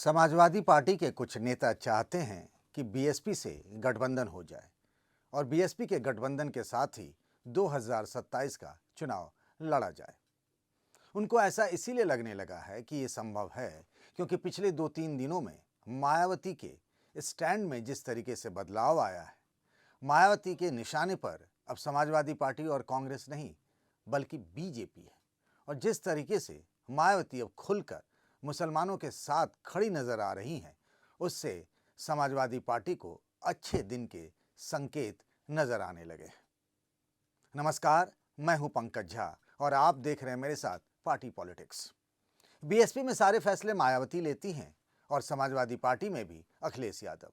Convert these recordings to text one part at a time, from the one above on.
Samajwadi party के कुछ नेता चाहते हैं कि बीएसपी से गठबंधन हो जाए और बीएसपी के गठबंधन के साथ ही 2027 का चुनाव लड़ा जाए। उनको ऐसा इसीलिए लगने लगा है कि ये संभव है क्योंकि पिछले 2-3 दिनों में मायावती के स्टैंड में जिस तरीके से बदलाव आया है। मायावती के निशाने पर अब समाजवादी पार्टी और कांग्रेस नहीं बल्कि बीजेपी है और जिस तरीके से मायावती अब खुलकर मुसलमानों के साथ खड़ी नजर आ रही हैं, उससे समाजवादी पार्टी को अच्छे दिन के संकेत नजर आने लगे हैं। नमस्कार, मैं हूं पंकज झा और आप देख रहे हैं मेरे साथ पार्टी पॉलिटिक्स। बीएसपी में सारे फैसले मायावती लेती हैं और समाजवादी पार्टी में भी अखिलेश यादव।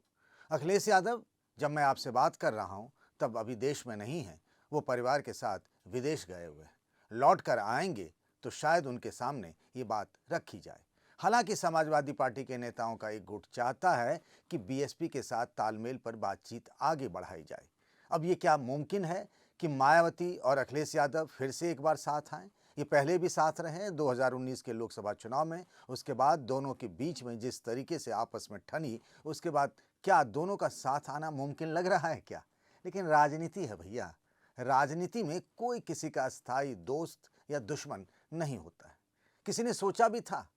अखिलेश यादव जब मैं आपसे बात कर रहा हूं तब अभी देश में नहीं है, वो परिवार के साथ विदेश गए हुए हैं। लौट कर आएंगे तो शायद उनके सामने ये बात रखी जाए। हालांकि समाजवादी पार्टी के नेताओं का एक गुट चाहता है कि बीएसपी के साथ तालमेल पर बातचीत आगे बढ़ाई जाए। अब ये क्या मुमकिन है कि मायावती और अखिलेश यादव फिर से एक बार साथ आएं? ये पहले भी साथ रहे हैं 2019 के लोकसभा चुनाव में। उसके बाद दोनों के बीच में जिस तरीके से आपस में ठनी, उसके बाद क्या दोनों का साथ आना मुमकिन लग रहा है क्या? लेकिन राजनीति है भैया, राजनीति में कोई किसी का अस्थायी दोस्त या दुश्मन नहीं होता है। किसी ने सोचा भी था,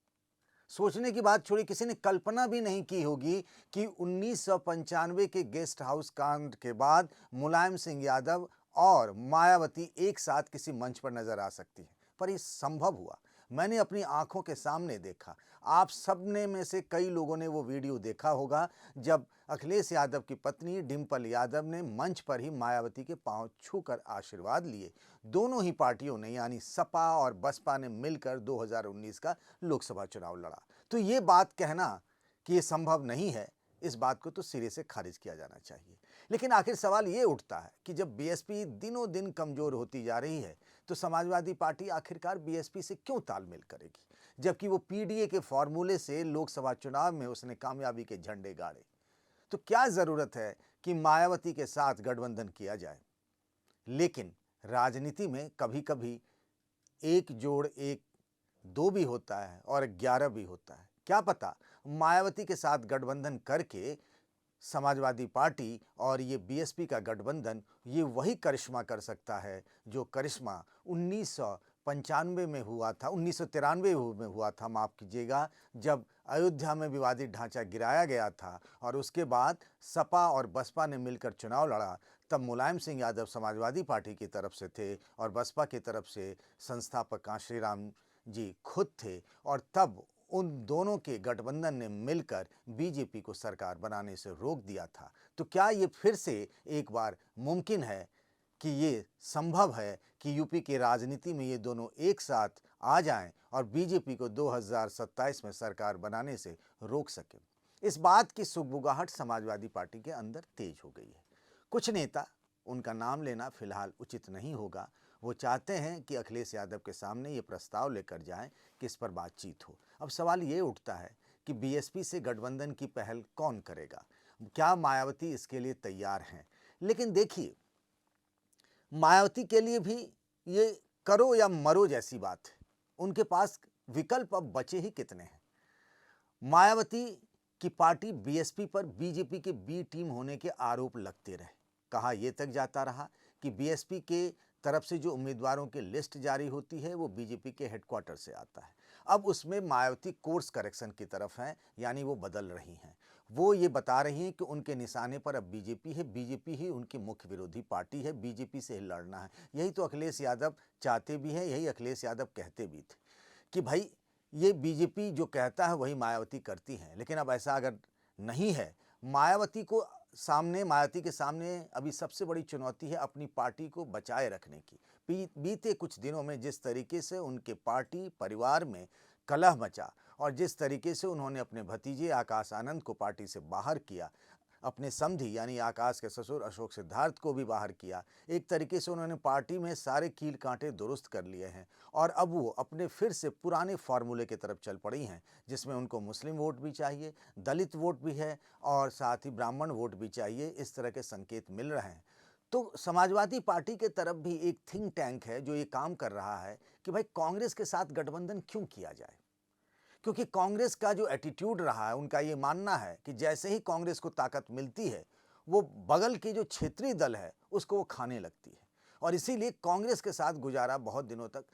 सोचने की बात छोड़ी, किसी ने कल्पना भी नहीं की होगी कि 1995 के गेस्ट हाउस कांड के बाद मुलायम सिंह यादव और मायावती एक साथ किसी मंच पर नजर आ सकती है, पर यह संभव हुआ। मैंने अपनी आंखों के सामने देखा। आप सबने में से कई लोगों ने वो वीडियो देखा होगा जब अखिलेश यादव की पत्नी डिंपल यादव ने मंच पर ही मायावती के पांव छूकर आशीर्वाद लिए। दोनों ही पार्टियों ने यानी सपा और बसपा ने मिलकर 2019 का लोकसभा चुनाव लड़ा। तो ये बात कहना कि ये संभव नहीं है, इस बात को तो सिरे से खारिज किया जाना चाहिए। लेकिन आखिर सवाल ये उठता है कि जब बीएसपी दिनों दिन कमजोर होती जा रही है तो समाजवादी पार्टी आखिरकार बीएसपी से क्यों तालमेल करेगी, जबकि वो पीडीए के फॉर्मूले से लोकसभा चुनाव में उसने कामयाबी के झंडे गाड़े। तो क्या जरूरत है कि मायावती के साथ गठबंधन किया जाए? लेकिन राजनीति में कभी कभी एक जोड़ एक दो भी होता है और 11 भी होता है। क्या पता मायावती के साथ गठबंधन करके समाजवादी पार्टी और ये बीएसपी का गठबंधन ये वही करिश्मा कर सकता है जो करिश्मा 1995 में हुआ था, 1993 में हुआ था, माफ कीजिएगा, जब अयोध्या में विवादित ढांचा गिराया गया था और उसके बाद सपा और बसपा ने मिलकर चुनाव लड़ा। तब मुलायम सिंह यादव समाजवादी पार्टी की तरफ से थे और बसपा की तरफ से संस्थापक कांशी राम जी खुद थे और तब उन दोनों के गठबंधन ने मिलकर बीजेपी को सरकार बनाने से रोक दिया था। तो क्या ये फिर से एक बार मुमकिन है कि ये संभव है कि यूपी की राजनीति में ये दोनों एक साथ आ जाएं और बीजेपी को 2027 में सरकार बनाने से रोक सके? इस बात की सुगबुगाहट समाजवादी पार्टी के अंदर तेज हो गई है। कुछ नेता, उनका नाम लेना फिलहाल उचित नहीं होगा, वो चाहते हैं कि अखिलेश यादव के सामने ये प्रस्ताव लेकर जाएं कि इस पर बातचीत हो। अब सवाल ये उठता है कि बीएसपी से गठबंधन की पहल कौन करेगा? क्या मायावती इसके लिए तैयार हैं? लेकिन देखिए, मायावती के लिए भी ये करो या मरो जैसी बात है। उनके पास विकल्प अब बचे ही कितने हैं? मायावती की पार्टी बीएसपी पर बीजेपी के बी टीम होने के आरोप लगते रहे। कहा यह तक जाता रहा कि बीएसपी के तरफ से जो उम्मीदवारों की लिस्ट जारी होती है वो बीजेपी के हेडक्वार्टर से आता है। अब उसमें मायावती कोर्स करेक्शन की तरफ हैं, यानी वो बदल रही हैं। वो ये बता रही हैं कि उनके निशाने पर अब बीजेपी है, बीजेपी ही उनकी मुख्य विरोधी पार्टी है, बीजेपी से ही लड़ना है। यही तो अखिलेश यादव चाहते भी हैं, यही अखिलेश यादव कहते भी थे कि भाई ये बीजेपी जो कहता है वही मायावती करती है। लेकिन अब ऐसा अगर नहीं है, मायावती के सामने अभी सबसे बड़ी चुनौती है अपनी पार्टी को बचाए रखने की। बीते कुछ दिनों में जिस तरीके से उनके पार्टी परिवार में कलह मचा और जिस तरीके से उन्होंने अपने भतीजे आकाश आनंद को पार्टी से बाहर किया, अपने समधी यानी आकाश के ससुर अशोक सिद्धार्थ को भी बाहर किया, एक तरीके से उन्होंने पार्टी में सारे कील कांटे दुरुस्त कर लिए हैं और अब वो अपने फिर से पुराने फार्मूले की तरफ चल पड़ी हैं, जिसमें उनको मुस्लिम वोट भी चाहिए, दलित वोट भी है और साथ ही ब्राह्मण वोट भी चाहिए। इस तरह के संकेत मिल रहे हैं। तो समाजवादी पार्टी के तरफ भी एक थिंक टैंक है जो ये काम कर रहा है कि भाई कांग्रेस के साथ गठबंधन क्यों किया जाए, क्योंकि कांग्रेस का जो एटीट्यूड रहा है, उनका ये मानना है कि जैसे ही कांग्रेस को ताकत मिलती है, वो बगल के जो क्षेत्रीय दल है उसको वो खाने लगती है। और इसीलिए कांग्रेस के साथ गुजारा बहुत दिनों तक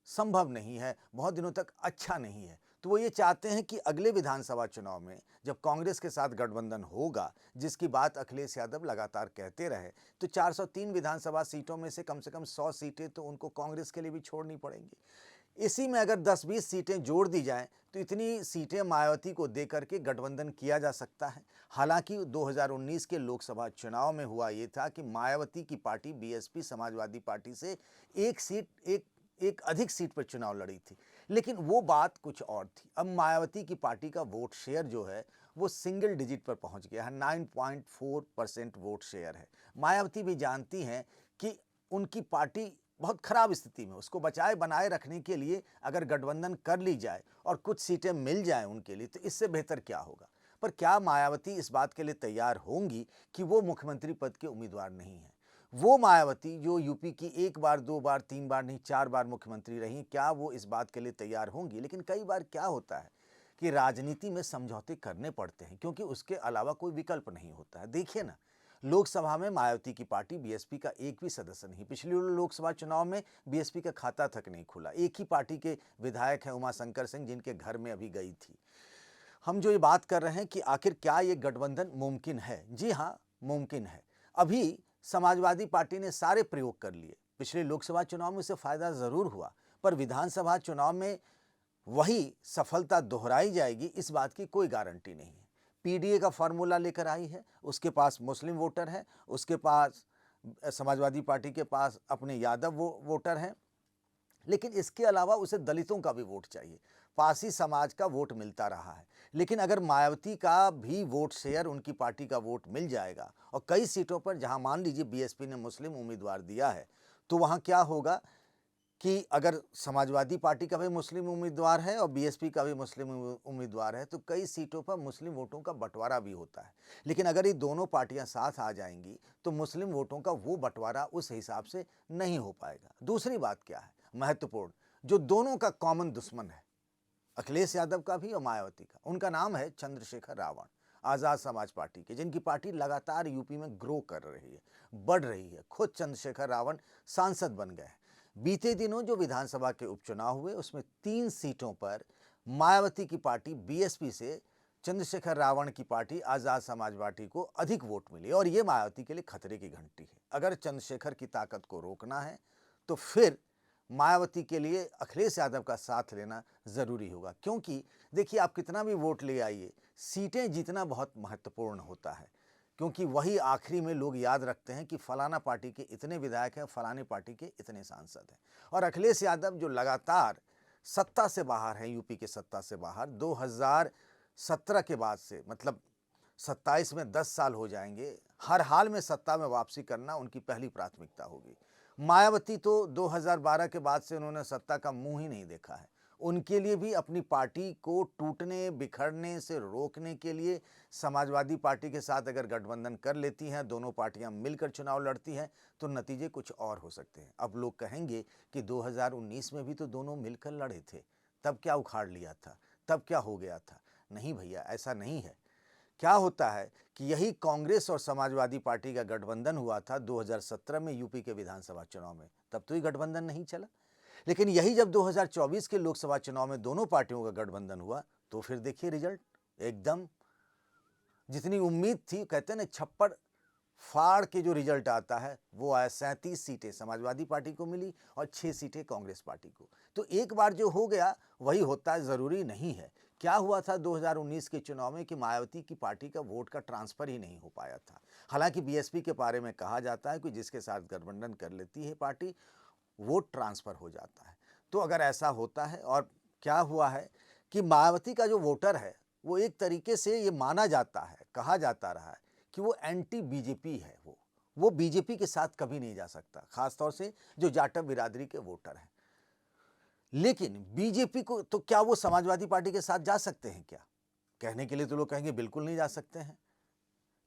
संभव नहीं है, बहुत दिनों तक अच्छा नहीं है। तो वो ये चाहते हैं कि अगले विधानसभा चुनाव में जब कांग्रेस के साथ गठबंधन होगा, जिसकी बात अखिलेश यादव लगातार कहते रहे, तो 403 विधानसभा सीटों में से कम 100 सीटें तो उनको कांग्रेस के लिए भी छोड़नी पड़ेंगी। इसी में अगर 10-20 सीटें जोड़ दी जाएं तो इतनी सीटें मायावती को देकर के गठबंधन किया जा सकता है। हालांकि 2019 के लोकसभा चुनाव में हुआ ये था कि मायावती की पार्टी बीएसपी समाजवादी पार्टी से एक अधिक सीट पर चुनाव लड़ी थी, लेकिन वो बात कुछ और थी। अब मायावती की पार्टी का वोट शेयर जो है वो सिंगल डिजिट पर पहुंच गया है, 9.4% वोट शेयर है। मायावती भी जानती हैं कि उनकी पार्टी बहुत खराब स्थिति में, उसको बचाए बनाए रखने के लिए अगर गठबंधन कर ली जाए और कुछ सीटें मिल जाएं उनके लिए, तो इससे बेहतर क्या होगा। पर क्या मायावती इस बात के लिए तैयार होंगी कि वो मुख्यमंत्री पद के उम्मीदवार नहीं है? वो मायावती जो यूपी की 1 बार 2 बार 3 बार नहीं 4 बार मुख्यमंत्री रही, क्या वो इस बात के लिए तैयार होंगी? लेकिन कई बार क्या होता है कि राजनीति में समझौते करने पड़ते हैं, क्योंकि उसके अलावा कोई विकल्प नहीं होता है। देखिए ना, लोकसभा में मायावती की पार्टी बीएसपी का एक भी सदस्य नहीं, पिछले लोकसभा चुनाव में बीएसपी का खाता तक नहीं खुला। एक ही पार्टी के विधायक हैं उमाशंकर सिंह, जिनके घर में अभी गई थी। हम जो ये बात कर रहे हैं कि आखिर क्या ये गठबंधन मुमकिन है? जी हाँ, मुमकिन है। अभी समाजवादी पार्टी ने सारे प्रयोग कर लिए, पिछले लोकसभा चुनाव में उसे फायदा जरूर हुआ, पर विधानसभा चुनाव में वही सफलता दोहराई जाएगी, इस बात की कोई गारंटी नहीं है। पीडीए का फॉर्मूला लेकर आई है, उसके पास मुस्लिम वोटर है, उसके पास समाजवादी पार्टी के पास अपने यादव वोटर हैं, लेकिन इसके अलावा उसे दलितों का भी वोट चाहिए। पासी समाज का वोट मिलता रहा है, लेकिन अगर मायावती का भी वोट शेयर, उनकी पार्टी का वोट मिल जाएगा और कई सीटों पर जहां मान लीजिए बीएसपी ने मुस्लिम उम्मीदवार दिया है, तो वहां क्या होगा कि अगर समाजवादी पार्टी का भी मुस्लिम उम्मीदवार है और बीएसपी का भी मुस्लिम उम्मीदवार है, तो कई सीटों पर मुस्लिम वोटों का बंटवारा भी होता है। लेकिन अगर ये दोनों पार्टियां साथ आ जाएंगी तो मुस्लिम वोटों का वो बंटवारा उस हिसाब से नहीं हो पाएगा। दूसरी बात क्या है महत्वपूर्ण, जो दोनों का कॉमन दुश्मन है, अखिलेश यादव का भी और मायावती का, उनका नाम है चंद्रशेखर रावण, आज़ाद समाज पार्टी के, जिनकी पार्टी लगातार यूपी में ग्रो कर रही है, बढ़ रही है। खुद चंद्रशेखर रावण सांसद बन गए हैं। बीते दिनों जो विधानसभा के उपचुनाव हुए, उसमें 3 सीटों पर मायावती की पार्टी बीएसपी से चंद्रशेखर रावण की पार्टी आज़ाद समाज पार्टी को अधिक वोट मिले, और ये मायावती के लिए खतरे की घंटी है। अगर चंद्रशेखर की ताकत को रोकना है तो फिर मायावती के लिए अखिलेश यादव का साथ लेना जरूरी होगा, क्योंकि देखिए आप कितना भी वोट ले आइए, सीटें जीतना बहुत महत्वपूर्ण होता है, क्योंकि वही आखिरी में लोग याद रखते हैं कि फलाना पार्टी के इतने विधायक हैं, फलानी पार्टी के इतने सांसद हैं। और अखिलेश यादव जो लगातार सत्ता से बाहर हैं, यूपी के सत्ता से बाहर, 2017 के बाद से, मतलब 27 में 10 साल हो जाएंगे, हर हाल में सत्ता में वापसी करना उनकी पहली प्राथमिकता होगी। मायावती तो 2012 के बाद से उन्होंने सत्ता का मुंह ही नहीं देखा है। उनके लिए भी अपनी पार्टी को टूटने बिखरने से रोकने के लिए समाजवादी पार्टी के साथ अगर गठबंधन कर लेती हैं, दोनों पार्टियां मिलकर चुनाव लड़ती हैं, तो नतीजे कुछ और हो सकते हैं। अब लोग कहेंगे कि 2019 में भी तो दोनों मिलकर लड़े थे, तब क्या उखाड़ लिया था, तब क्या हो गया था? नहीं भैया, ऐसा नहीं है। क्या होता है कि यही कांग्रेस और समाजवादी पार्टी का गठबंधन हुआ था 2017 में यूपी के विधानसभा चुनाव में, तब तो ये गठबंधन नहीं चला। लेकिन यही जब 2024 के लोकसभा चुनाव में दोनों पार्टियों का गठबंधन हुआ, तो फिर देखिए रिजल्ट एकदम जितनी उम्मीद थी, कहते हैं ना छप्पड़ फाड़ के जो रिजल्ट आता है वो आया। 37 सीटें समाजवादी पार्टी को मिली और 6 सीटें कांग्रेस पार्टी को। तो एक बार जो हो गया वही होता है, जरूरी नहीं है। क्या हुआ था 2019 के चुनाव में कि मायावती की पार्टी का वोट का ट्रांसफर ही नहीं हो पाया था। हालांकि बीएसपी के बारे में कहा जाता है कि जिसके साथ गठबंधन कर लेती है पार्टी, वोट ट्रांसफर हो जाता है। तो अगर ऐसा होता है, और क्या हुआ है कि मायावती का जो वोटर है वो एक तरीके से ये माना जाता है, कहा जाता रहा है कि वो एंटी बीजेपी है, वो बीजेपी के साथ कभी नहीं जा सकता, खासतौर से जो जाटव बिरादरी के वोटर हैं। लेकिन बीजेपी को तो क्या वो समाजवादी पार्टी के साथ जा सकते हैं क्या? कहने के लिए तो लोग कहेंगे बिल्कुल नहीं जा सकते हैं,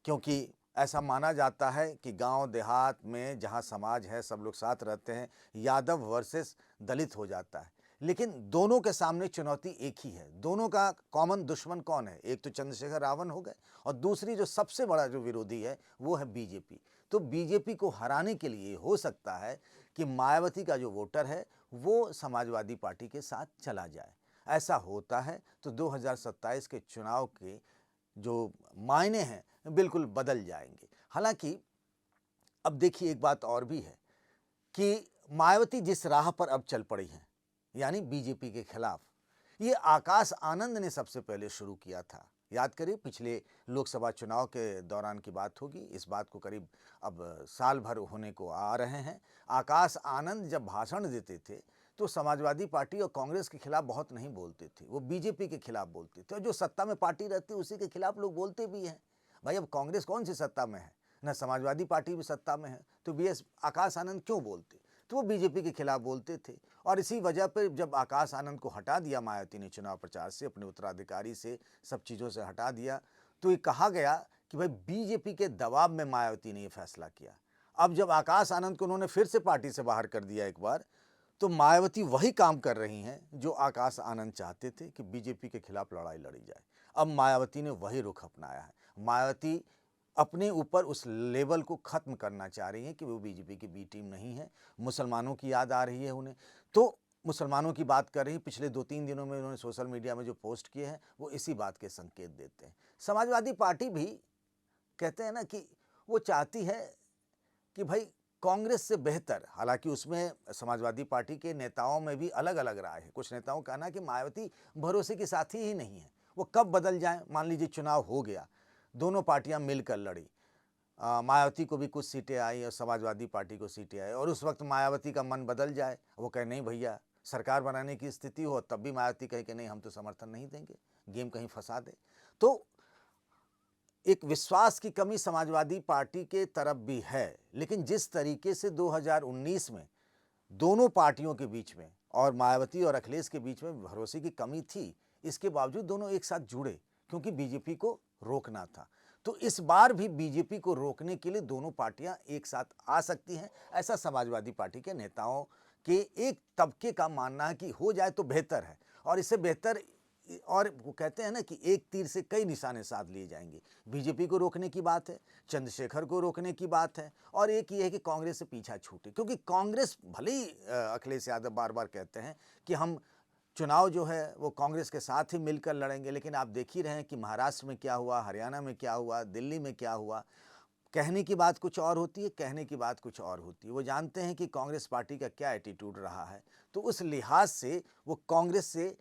क्योंकि ऐसा माना जाता है कि गांव देहात में जहां समाज है सब लोग साथ रहते हैं, यादव वर्सेस दलित हो जाता है। लेकिन दोनों के सामने चुनौती एक ही है। दोनों का कॉमन दुश्मन कौन है? एक तो चंद्रशेखर रावण हो गए और दूसरी जो सबसे बड़ा जो विरोधी है वो है बीजेपी। तो बीजेपी को हराने के लिए हो सकता है कि मायावती का जो वोटर है वो समाजवादी पार्टी के साथ चला जाए। ऐसा होता है तो 2027 के चुनाव के जो मायने हैं बिल्कुल बदल जाएंगे। हालांकि अब देखिए एक बात और भी है कि मायावती जिस राह पर अब चल पड़ी हैं, यानी बीजेपी के खिलाफ, ये आकाश आनंद ने सबसे पहले शुरू किया था। याद करिए पिछले लोकसभा चुनाव के दौरान की बात होगी, इस बात को करीब अब साल भर होने को आ रहे हैं। आकाश आनंद जब भाषण देते थे तो समाजवादी पार्टी और कांग्रेस के खिलाफ बहुत नहीं बोलते थे, वो बीजेपी के खिलाफ बोलते थे और जो सत्ता में पार्टी रहती है उसी के खिलाफ लोग बोलते भी हैं। भाई अब कांग्रेस कौन सी सत्ता में है, ना समाजवादी पार्टी भी सत्ता में है, तो आकाश आनंद क्यों बोलते? तो वो बीजेपी के खिलाफ बोलते थे। और इसी वजह पर जब आकाश आनंद को हटा दिया मायावती ने चुनाव प्रचार से, अपने उत्तराधिकारी से, सब चीज़ों से हटा दिया, तो ये कहा गया कि भाई बीजेपी के दबाव में मायावती ने ये फैसला किया। अब जब आकाश आनंद को उन्होंने फिर से पार्टी से बाहर कर दिया एक बार, तो मायावती वही काम कर रही हैं जो आकाश आनंद चाहते थे कि बीजेपी के खिलाफ लड़ाई लड़ी जाए। अब मायावती ने वही रुख अपनाया है। मायावती अपने ऊपर उस लेवल को ख़त्म करना चाह रही हैं कि वो बीजेपी की बी टीम नहीं है। मुसलमानों की याद आ रही है उन्हें, तो मुसलमानों की बात कर रही। पिछले 2-3 दिनों में उन्होंने सोशल मीडिया में जो पोस्ट किए हैं वो इसी बात के संकेत देते हैं। समाजवादी पार्टी भी कहते हैं ना कि वो चाहती है कि भाई कांग्रेस से बेहतर, हालांकि उसमें समाजवादी पार्टी के नेताओं में भी अलग अलग राय है। कुछ नेताओं का कहना है कि मायावती भरोसे की साथी ही नहीं है, वो कब बदल जाए। मान लीजिए चुनाव हो गया, दोनों पार्टियां मिलकर लड़ी, मायावती को भी कुछ सीटें आई और समाजवादी पार्टी को सीटें आई, और उस वक्त मायावती का मन बदल जाए, वो कहे नहीं भैया सरकार बनाने की स्थिति हो, तब भी मायावती कहे कि नहीं हम तो समर्थन नहीं देंगे, गेम कहीं फंसा दे। तो एक विश्वास की कमी समाजवादी पार्टी के तरफ भी है। लेकिन जिस तरीके से 2019 में दोनों पार्टियों के बीच में और मायावती और अखिलेश के बीच में भरोसे की कमी थी, इसके बावजूद दोनों एक साथ जुड़े क्योंकि बीजेपी को रोकना था। तो इस बार भी बीजेपी को रोकने के लिए दोनों पार्टियां एक साथ आ सकती हैं, ऐसा समाजवादी पार्टी के नेताओं के एक तबके का मानना है कि हो जाए तो बेहतर है। और इससे बेहतर, और वो कहते हैं ना कि एक तीर से कई निशाने साध लिए जाएंगे। बीजेपी को रोकने की बात है, चंद्रशेखर को रोकने की बात है, और एक ये है कि कांग्रेस से पीछा छूटे। क्योंकि कांग्रेस भले ही अखिलेश यादव बार बार कहते हैं कि हम चुनाव जो है वो कांग्रेस के साथ ही मिलकर लड़ेंगे, लेकिन आप देख ही रहे हैं कि महाराष्ट्र में क्या हुआ, हरियाणा में क्या हुआ, दिल्ली में क्या हुआ। कहने की बात कुछ और होती है, कहने की बात कुछ और होती है। वो जानते हैं कि कांग्रेस पार्टी का क्या एटीट्यूड रहा है, तो उस लिहाज से वो कांग्रेस से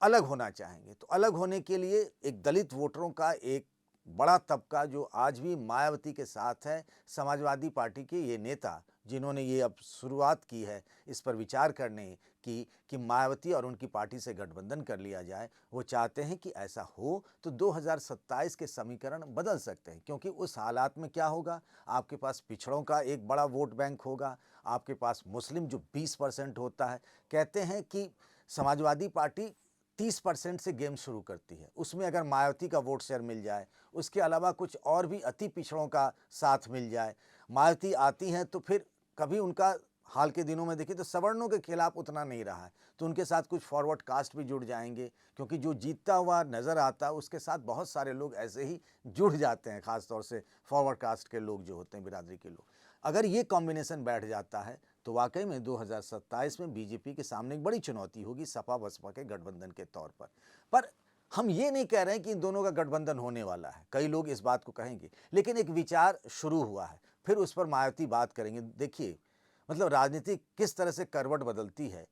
अलग होना चाहेंगे। तो अलग होने के लिए एक दलित वोटरों का एक बड़ा तबका जो आज भी मायावती के साथ है, समाजवादी पार्टी के ये नेता जिन्होंने ये अब शुरुआत की है इस पर विचार करने की कि मायावती और उनकी पार्टी से गठबंधन कर लिया जाए, वो चाहते हैं कि ऐसा हो तो 2027 के समीकरण बदल सकते हैं। क्योंकि उस हालात में क्या होगा, आपके पास पिछड़ों का एक बड़ा वोट बैंक होगा, आपके पास मुस्लिम जो 20% होता है। कहते हैं कि समाजवादी पार्टी 30% से गेम शुरू करती है, उसमें अगर मायावती का वोट शेयर मिल जाए, उसके अलावा कुछ और भी अति पिछड़ों का साथ मिल जाए, मायावती आती हैं तो फिर कभी उनका हाल के दिनों में देखिए तो सवर्णों के खिलाफ उतना नहीं रहा है, तो उनके साथ कुछ फॉरवर्ड कास्ट भी जुड़ जाएंगे। क्योंकि जो जीतता हुआ नज़र आता है उसके साथ बहुत सारे लोग ऐसे ही जुड़ जाते हैं, ख़ासतौर से फॉरवर्ड कास्ट के लोग जो होते हैं, बिरादरी के लोग। अगर ये कॉम्बिनेशन बैठ जाता है तो वाकई में 2027 में बीजेपी के सामने एक बड़ी चुनौती होगी सपा बसपा के गठबंधन के तौर पर हम ये नहीं कह रहे हैं कि इन दोनों का गठबंधन होने वाला है, कई लोग इस बात को कहेंगे, लेकिन एक विचार शुरू हुआ है, फिर उस पर मायावती बात करेंगे। देखिए मतलब राजनीति किस तरह से करवट बदलती है।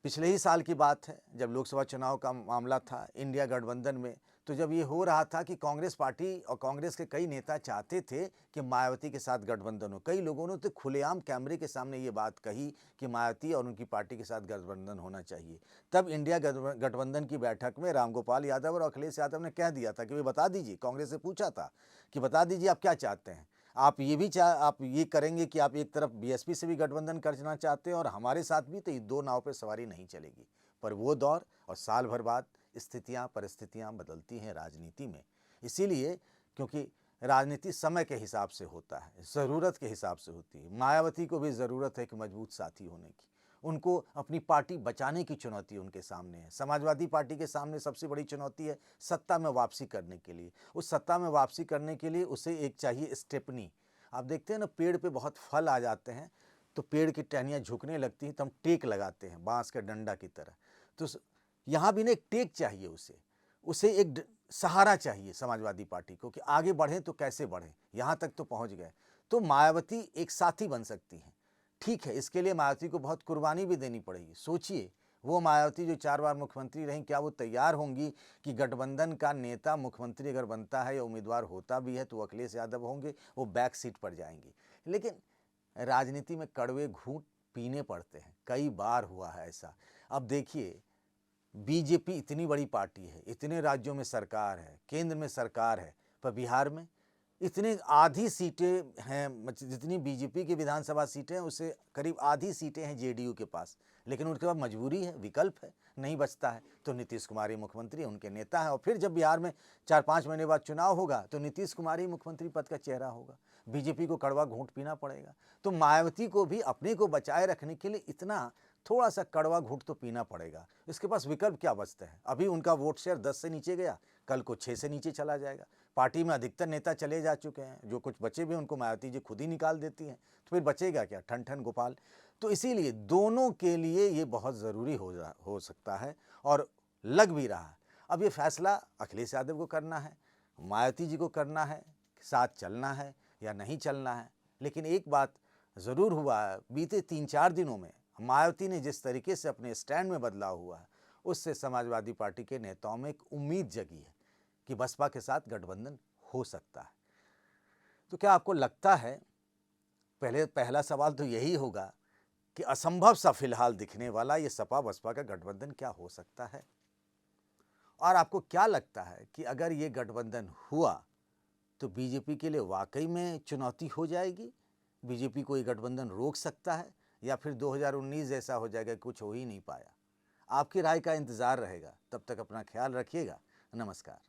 पिछले ही साल की बात है जब लोकसभा चुनाव का मामला था इंडिया गठबंधन में, तो जब ये हो रहा था कि कांग्रेस पार्टी और कांग्रेस के कई नेता चाहते थे कि मायावती के साथ गठबंधन हो, कई लोगों ने तो खुलेआम कैमरे के सामने ये बात कही कि मायावती और उनकी पार्टी के साथ गठबंधन होना चाहिए। तब इंडिया गठबंधन की बैठक में रामगोपाल यादव और अखिलेश यादव ने कह दिया था कि वे बता दीजिए, कांग्रेस से पूछा था कि बता दीजिए आप क्या चाहते हैं, आप ये करेंगे कि आप एक तरफ बीएसपी से भी गठबंधन करना चाहते हैं और हमारे साथ भी, तो ये दो नाव पर सवारी नहीं चलेगी। पर वो दौर और साल भर बाद स्थितियां परिस्थितियां बदलती हैं राजनीति में, इसीलिए क्योंकि राजनीति समय के हिसाब से होता है, ज़रूरत के हिसाब से होती है। मायावती को भी ज़रूरत है एक मजबूत साथी होने की, उनको अपनी पार्टी बचाने की चुनौती उनके सामने है। समाजवादी पार्टी के सामने सबसे बड़ी चुनौती है सत्ता में वापसी करने के लिए। उस सत्ता में वापसी करने के लिए उसे एक चाहिए स्टेपनी। आप देखते हैं ना, पेड़ पे बहुत फल आ जाते हैं तो पेड़ की टहनियाँ झुकने लगती हैं तो हम टेक लगाते हैं बांस के डंडा की तरह। तो यहाँ भी ना एक टेक चाहिए, उसे एक सहारा चाहिए समाजवादी पार्टी को कि आगे बढ़ें तो कैसे बढ़ें, यहाँ तक तो पहुँच गए। तो मायावती एक साथी बन सकती हैं। ठीक है, इसके लिए मायावती को बहुत कुर्बानी भी देनी पड़ेगी। सोचिए, वो मायावती जो 4 बार मुख्यमंत्री रहीं, क्या वो तैयार होंगी कि गठबंधन का नेता मुख्यमंत्री अगर बनता है या उम्मीदवार होता भी है तो अखिलेश यादव होंगे, वो बैक सीट पर जाएंगी। लेकिन राजनीति में कड़वे घूंट पीने पड़ते हैं, कई बार हुआ है ऐसा। अब देखिए, बीजेपी इतनी बड़ी पार्टी है, इतने राज्यों में सरकार है, केंद्र में सरकार है, पर बिहार में इतने आधी सीटें हैं, जितनी बीजेपी की विधानसभा सीटें हैं उससे करीब आधी सीटें हैं जेडीयू के पास। लेकिन उनके पास मजबूरी है, विकल्प है, नहीं बचता है तो नीतीश कुमार ही मुख्यमंत्री है, उनके नेता हैं। और फिर जब बिहार में 4-5 महीने बाद चुनाव होगा तो नीतीश कुमार ही मुख्यमंत्री पद का चेहरा होगा। बीजेपी को कड़वा घूंट पीना पड़ेगा। तो मायावती को भी अपने को बचाए रखने के लिए इतना थोड़ा सा कड़वा घूंट तो पीना पड़ेगा। इसके पास विकल्प क्या बचता है? अभी उनका वोट शेयर 10 से नीचे गया, कल को 6 से नीचे चला जाएगा। पार्टी में अधिकतर नेता चले जा चुके हैं, जो कुछ बचे भी उनको मायावती जी खुद ही निकाल देती हैं, तो फिर बचेगा क्या? ठन ठन गोपाल। तो इसीलिए दोनों के लिए ये बहुत ज़रूरी हो सकता है और लग भी रहा है। अब ये फैसला अखिलेश यादव को करना है, मायावती जी को करना है, साथ चलना है या नहीं चलना है। लेकिन एक बात ज़रूर हुआ है, बीते 3-4 दिनों में मायावती ने जिस तरीके से अपने स्टैंड में बदलाव हुआ है, उससे समाजवादी पार्टी के नेताओं में एक उम्मीद जगी है कि बसपा के साथ गठबंधन हो सकता है। तो क्या आपको लगता है, पहला सवाल तो यही होगा कि असंभव सा फिलहाल दिखने वाला ये सपा बसपा का गठबंधन क्या हो सकता है? और आपको क्या लगता है कि अगर ये गठबंधन हुआ तो बीजेपी के लिए वाकई में चुनौती हो जाएगी? बीजेपी को ये गठबंधन रोक सकता है या फिर 2019 जैसा हो जाएगा, कुछ हो ही नहीं पाया? आपकी राय का इंतज़ार रहेगा। तब तक अपना ख्याल रखिएगा। नमस्कार।